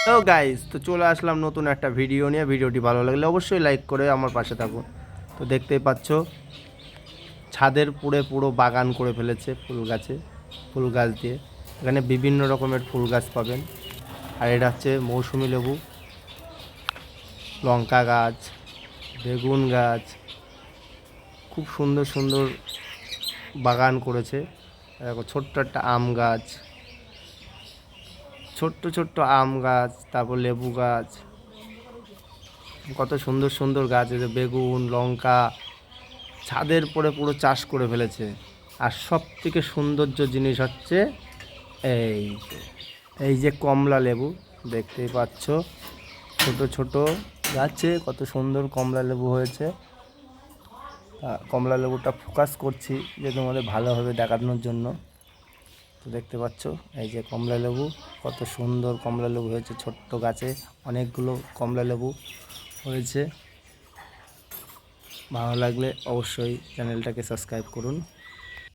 তো গাইস, তো চলে আসলাম নতুন একটা ভিডিও নিয়ে। ভিডিওটি ভালো লাগলে অবশ্যই লাইক করে আমার পাশে থাকুন। তো দেখতেই পাচ্ছ, ছাদের পুরো বাগান করে ফেলেছে ফুল গাছ দিয়ে। এখানে বিভিন্ন রকমের ফুল গাছ পাবেন। আর এটা হচ্ছে মৌসুমি লেবু, লঙ্কা গাছ, বেগুন গাছ, খুব সুন্দর সুন্দর বাগান করেছে। দেখো, ছোট্ট একটা আম গাছ, ছোট্ট ছোট্ট আম গাছ, তারপর লেবু গাছ, কত সুন্দর সুন্দর গাছ। এই যে বেগুন, লঙ্কা, ছাদের পরে পুরো চাষ করে ফেলেছে। আর সব থেকে সৌন্দর্য জিনিস হচ্ছে এই যে এই যে কমলা লেবু, দেখতেই পাচ্ছ ছোট ছোট গাছে কত সুন্দর কমলা লেবু হয়েছে। কমলা লেবুটা ফোকাস করছি যে তোমাদের ভালোভাবে দেখানোর জন্য। তো দেখতে পাচ্ছ এই যে কমলা লেবু, কত সুন্দর কমলা লেবু হয়েছে। ছোট্ট গাছে অনেকগুলো কমলা লেবু হয়েছে। ভালো লাগলে অবশ্যই চ্যানেলটাকে সাবস্ক্রাইব করুন।